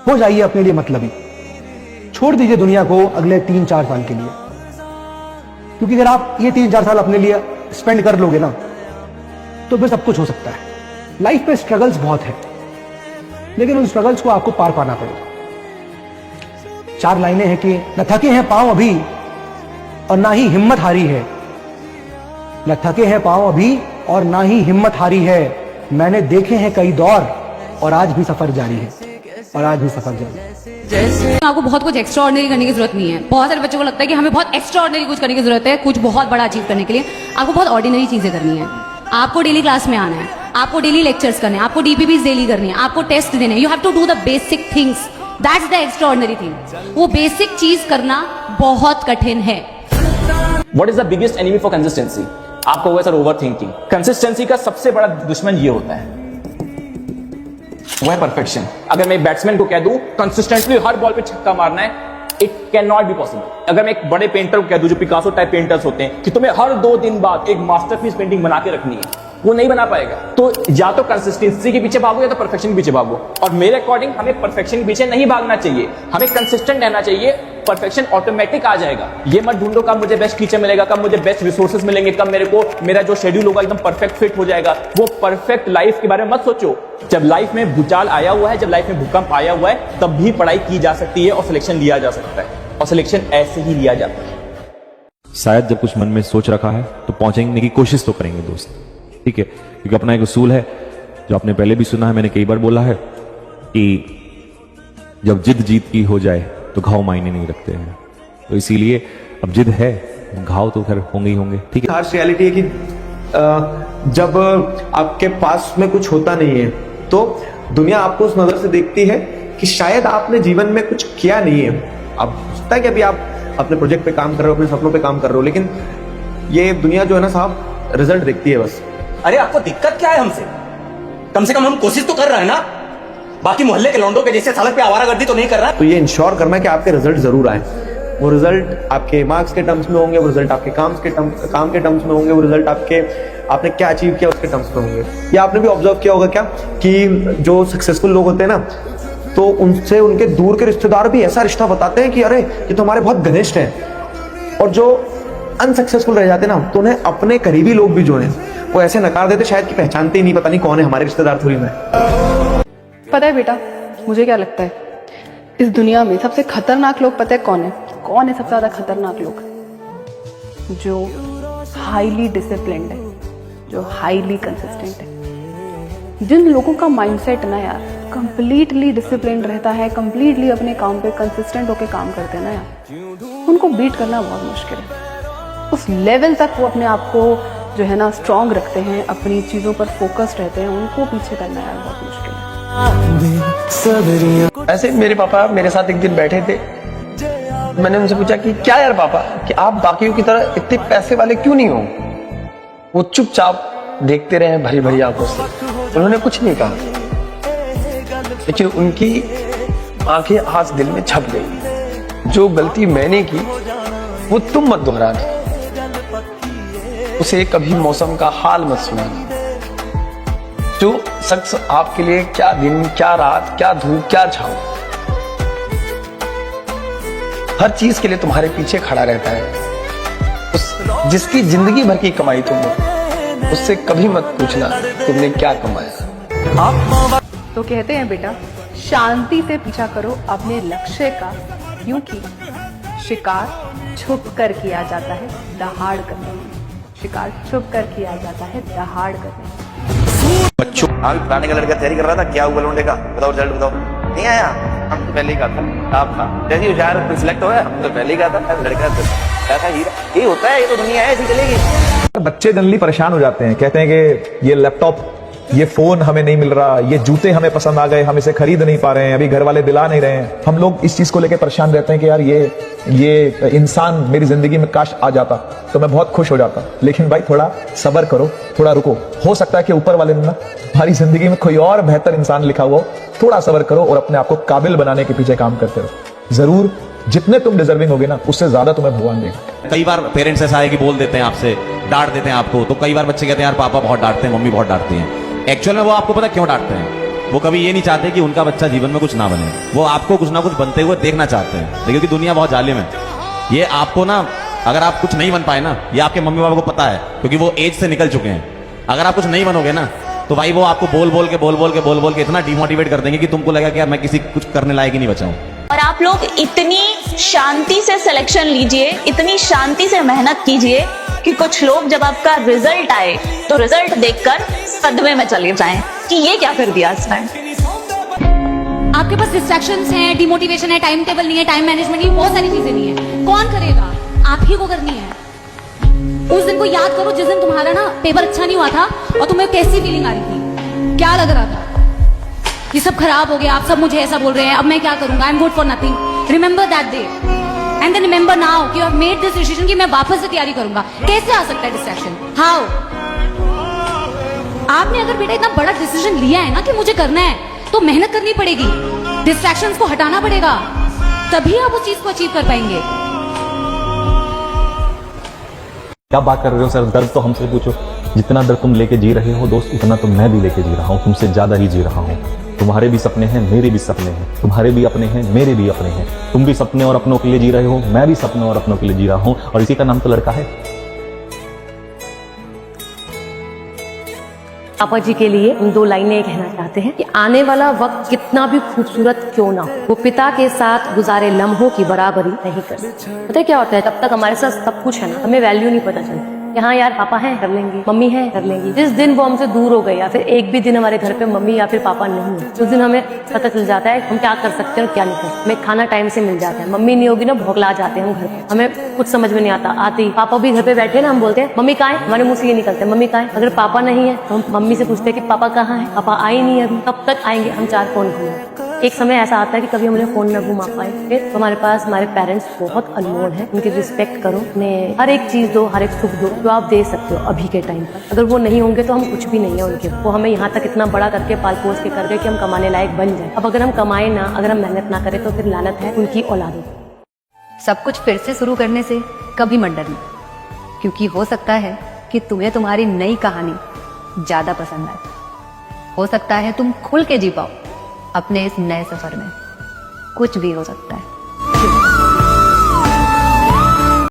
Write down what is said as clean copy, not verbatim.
हो जाइए अपने लिए मतलबी, छोड़ दीजिए दुनिया को अगले 3-4 साल के लिए, क्योंकि अगर आप ये 3-4 साल अपने लिए स्पेंड कर लोगे ना तो फिर सब कुछ हो सकता है। लाइफ पे स्ट्रगल्स बहुत है, लेकिन उन स्ट्रगल्स को आपको पार पाना पड़ेगा। 4 लाइनें हैं कि न थके हैं पांव अभी और ना ही हिम्मत हारी है, न थके हैं पांव अभी और ना ही हिम्मत हारी है, मैंने देखे हैं कई दौर और आज भी सफर जारी है, और आज भी सफर जारी है। आपको बहुत कुछ एक्स्ट्रा ऑर्डिनरी करने की जरूरत नहीं है। बहुत सारे बच्चों को लगता है कि हमें बहुत एक्स्ट्रा ऑर्डिनरी कुछ करने की जरूरत है, कुछ बहुत बड़ा अचीव करने के लिए। आपको बहुत ऑर्डिनरी चीजें करनी है। आपको डेली क्लास में आना है, आपको डेली लेक्चर्स करने हैं, आपको डीपीपीज डेली करनी है, आपको टेस्ट देने हैं। You have to do the basic things, that's the extraordinary thing. वो बेसिक चीज करना बहुत कठिन है। What is the biggest enemy for consistency? आपको होगा सर ओवरथिंकिंग। कंसिस्टेंसी का सबसे बड़ा दुश्मन ये होता है, वो है परफेक्शन। अगर मैं बैट्समैन को कह दूं कंसिस्टेंटली हर बॉल पे छक्का मारना है, it can not be possible. अगर मैं एक बड़े पेंटर को कह दूं, जो पिकासो टाइप पेंटर्स होते हैं, कि तुम्हें हर 2 दिन बाद एक मास्टरपीस पेंटिंग बना के रखनी है, वो नहीं बना पाएगा। तो या तो कंसिस्टेंसी के पीछे भागो या तो परफेक्शन के पीछे भागो। और मेरे अकॉर्डिंग हमें परफेक्शन के पीछे नहीं भागना चाहिए, हमें कंसिस्टेंट रहना चाहिए। परफेक्शन ऑटोमेटिक आ जाएगा। ये मत ढूंढो कब मुझे बेस्ट टीचर मिलेगा, कब मुझे बेस्ट रिसोर्सेज मिलेंगे, कब मेरे को मेरा जो शेड्यूल होगा एकदम परफेक्ट फिट हो जाएगा। वो परफेक्ट लाइफ के बारे में मत सोचो। जब लाइफ में भूचाल आया हुआ है, जब लाइफ में भूकंप आया हुआ है, तब भी पढ़ाई की जा सकती है और सिलेक्शन लिया जा सकता है, और सिलेक्शन ऐसे ही लिया जाता है। शायद जब कुछ मन में सोच रखा है तो पहुंचने की कोशिश तो करेंगे दोस्त, ठीक है। क्योंकि अपना एक उसूल है जो आपने पहले भी सुना है, मैंने कई बार बोला है कि जब जिद जीत की हो जाए तो घाव मायने नहीं रखते हैं। तो इसीलिए अब जिद है, घाव तो खैर होंगे ही होंगे, ठीक है। हार्श रियलिटी है कि जब आपके पास में कुछ होता नहीं है तो दुनिया आपको उस नजर से देखती है कि शायद आपने जीवन में कुछ किया नहीं है। अब सोचता है कि अभी आप अपने प्रोजेक्ट पे काम कर रहे हो, अपने सपनों पे काम कर रहे हो, लेकिन ये दुनिया जो है ना साहब, रिजल्ट देखती है बस। अरे आपको दिक्कत क्या है हमसे? कम से कम हम कोशिश तो कर रहे हैं ना, बाकी मोहल्ले के लौंडों के जैसे सड़क पे आवारागर्दी तो नहीं कर रहा। तो ये इंश्योर करना है कि आपके रिजल्ट जरूर आए। वो रिजल्ट आपके मार्क्स के टर्म्स में होंगे, वो रिजल्ट आपके काम के टर्म्स में होंगे, वो रिजल्ट आपने क्या अचीव किया उसके टर्म्स में होंगे। या आपने भी ऑब्जर्व किया होगा क्या कि जो सक्सेसफुल लोग होते हैं ना, तो उनसे उनके दूर के रिश्तेदार भी ऐसा रिश्ता बताते हैं कि अरे ये तो हमारे बहुत घनिष्ठ हैं। और जो अनसक्सेसफुल रह जाते ना, तो उन्हें अपने करीबी लोग भी जो हैं वो ऐसे नकार देते शायद कि पहचानते ही नहीं, पता नहीं कौन है, हमारे रिश्तेदार थोड़ी में। पता है बेटा, मुझे क्या लगता है, इस दुनिया में सबसे खतरनाक लोग पता है कौन है? कौन है सबसे ज्यादा खतरनाक लोग? जो हाईली डिसिप्लिन्ड है, जो हाईली कंसिस्टेंट है। जिन लोगों का माइंडसेट ना यार कंप्लीटली डिसिप्लिन्ड रहता है, कंप्लीटली अपने काम पे कंसिस्टेंट होकर काम करते हैं ना यार, उनको बीट करना बहुत मुश्किल है। उस लेवल तक वो अपने आप को जो है ना स्ट्रांग रखते हैं, अपनी चीजों पर फोकस्ड रहते हैं, उनको पीछे करना यार बहुत मुश्किल है। ऐसे मेरे पापा मेरे साथ एक दिन बैठे थे, मैंने उनसे पूछा कि क्या यार पापा, कि आप बाकियों की तरह इतने पैसे वाले क्यों नहीं हो? वो चुपचाप देखते रहे भरी भरी आंखों से, उन्होंने कुछ नहीं कहा, लेकिन उनकी आंखें आज दिल में छप गई। जो गलती मैंने की वो तुम मत दोहराना, उसे कभी मौसम का हाल मत सुनाना। जो शख्स आपके लिए क्या दिन क्या रात क्या धूप क्या छाँव, हर चीज के लिए तुम्हारे पीछे खड़ा रहता है, जिसकी जिंदगी भर की कमाई तुम हो, उससे कभी मत पूछना तुमने क्या कमाया। तो कहते हैं बेटा, शांति से पीछा करो अपने लक्ष्य का, क्योंकि शिकार छुप कर किया जाता है दहाड़ करने में। शिकार छुप कर किया जाता है दहाड़ करने में। बच्चों आगे पुराने का लड़का तैयारी कर रहा था, क्या हुआ लौंडे का, बताओ रिजल्ट बताओ। नहीं आया, हम तो पहले ही कहा था, आप था जैसे होशियार सिलेक्ट हो गया, हम तो पहले ही कहा था लड़का क्या था हीरा। ये होता है, ये तो दुनिया है, ऐसी चलेगी। बच्चे जनरली परेशान हो जाते हैं, कहते हैं कि ये लैपटॉप, ये फोन हमें नहीं मिल रहा, ये जूते हमें पसंद आ गए, हम इसे खरीद नहीं पा रहे हैं, अभी घर वाले दिला नहीं रहे हैं। हम लोग इस चीज को लेकर परेशान रहते हैं कि यार ये इंसान मेरी जिंदगी में काश आ जाता तो मैं बहुत खुश हो जाता। लेकिन भाई थोड़ा सब्र करो, थोड़ा रुको, हो सकता है कि ऊपर वाले ने ना हमारी जिंदगी में कोई और बेहतर इंसान लिखा हुआ हो। थोड़ा सब्र करो और अपने आप को काबिल बनाने के पीछे काम करते रहो। जरूर जितने तुम डिजर्विंग होगे ना, उससे ज्यादा तुम्हें भगवान देगा। कई बार पेरेंट्स ऐसा है कि बोल देते हैं आपसे, डांट देते हैं आपको, तो कई बार बच्चे कहते हैं यार पापा बहुत डांटते हैं, मम्मी बहुत डांटती हैं। एक्चुअल में वो आपको पता क्यों डांटते हैं? वो कभी ये नहीं चाहते कि उनका बच्चा जीवन में कुछ ना बने। वो आपको कुछ ना कुछ बनते हुए देखना चाहते हैं, क्योंकि दुनिया बहुत जालिम है। ये आपको ना, अगर आप कुछ नहीं बन पाए ना, ये आपके मम्मी पापा को पता है, क्योंकि वो एज से निकल चुके हैं। अगर आप कुछ नहीं बनोगे ना, तो भाई वो आपको बोल बोल के इतना डिमोटिवेट कर देंगे कि तुमको लगेगा कि यार मैं किसी कुछ करने लायक ही नहीं बचा हूं। और आप लोग इतनी शांति से सिलेक्शन लीजिए, इतनी शांति से मेहनत कीजिए कि कुछ लोग जब आपका रिजल्ट आए तो रिजल्ट देखकर सदमे में चले जाएं कि ये क्या कर दिया इसने। आपके पास डिस्ट्रैक्शंस हैं, डिमोटिवेशन है, टाइम टेबल नहीं है, टाइम मैनेजमेंट नहीं है, बहुत सारी चीजें नहीं है। कौन करेगा? आप ही को करनी है। उस दिन को याद करो जिस दिन तुम्हारा ना पेपर अच्छा नहीं हुआ था और तुम्हें कैसी फीलिंग आ रही थी, क्या लग रहा था कि सब खराब हो गया, आप सब मुझे ऐसा बोल रहे हैं, अब मैं क्या करूंगा, I am good for nothing. Remember that day and then remember now कि you have made this decision कि मैं वापस से तैयारी करूंगा। कैसे आ सकता है डिस्ट्रैक्शन? हाउ? आपने अगर बेटा इतना बड़ा डिसीजन लिया है ना कि मुझे करना है, तो मेहनत करनी पड़ेगी, डिस्ट्रैक्शंस को हटाना पड़ेगा, तभी आप उस चीज को अचीव कर पाएंगे। क्या बात कर रहे हो सर? दर्द तो हमसे पूछो। जितना दर्द तुम लेके जी रहे हो दोस्त, उतना तो मैं भी लेके जी रहा हूँ, तुमसे ज्यादा ही जी रहा हूँ। तुम्हारे भी सपने हैं, मेरे भी सपने हैं, तुम्हारे भी अपने हैं, मेरे भी अपने हैं। तुम भी सपने और अपनों के लिए जी रहे हो, मैं भी सपने और अपनों के लिए जी रहा हूँ, और इसी का नाम तो लड़का है। पापा जी के लिए हम 2 लाइनें कहना चाहते हैं कि आने वाला वक्त कितना भी खूबसूरत क्यों ना हो, वो पिता के साथ गुजारे लम्हों की बराबरी नहीं कर सकते। पता है क्या होता है, जब तक हमारे साथ सब कुछ है ना, हमें वैल्यू नहीं पता चलती। यहाँ यार पापा हैं कर लेंगे, मम्मी है कर लेंगी। जिस दिन वो हमसे दूर हो गए या फिर एक भी दिन हमारे घर पे मम्मी या फिर पापा नहीं है, उस दिन हमें पता चल जाता है हम क्या कर सकते हैं और क्या नहीं कर सकते। हमें खाना टाइम से मिल जाता है, मम्मी नहीं होगी ना भौंकला जाते हैं हम घर पे, हमें कुछ समझ में नहीं आता। आते ही पापा भी घर पे बैठे ना, हम बोलते हैं मम्मी कहाँ है, हमारे मुंह से ये निकलते हैं मम्मी कहाँ है। अगर पापा नहीं है तो हम मम्मी से पूछते हैं कि पापा कहाँ है, पापा आए नहीं अभी, कब तक आएंगे, हम 4 फोन घूमे। एक समय ऐसा आता है कि कभी हम उन्हें फोन न घुमा पाए, फिर तो हमारे पास हमारे पेरेंट्स बहुत अनमोल हैं, उनकी रिस्पेक्ट करो, उन्हें हर एक चीज दो, हर एक सुख दो जो आप दे सकते हो अभी के टाइम पर। अगर वो नहीं होंगे तो हम कुछ भी नहीं है उनके, वो हमें यहाँ तक इतना बड़ा करके पाल पोस के कर गए कि हम कमाने लायक बन जाए। अब अगर हम कमाए ना, अगर हम मेहनत ना करें तो फिर लानत है उनकी औलादों। सब कुछ फिर से शुरू करने से कभी मत डरना, क्योंकि हो सकता है कि तुम्हें तुम्हारी नई कहानी ज्यादा पसंद आए। हो सकता है तुम खुल के जी पाओ अपने इस नए सफर में, कुछ भी हो सकता है।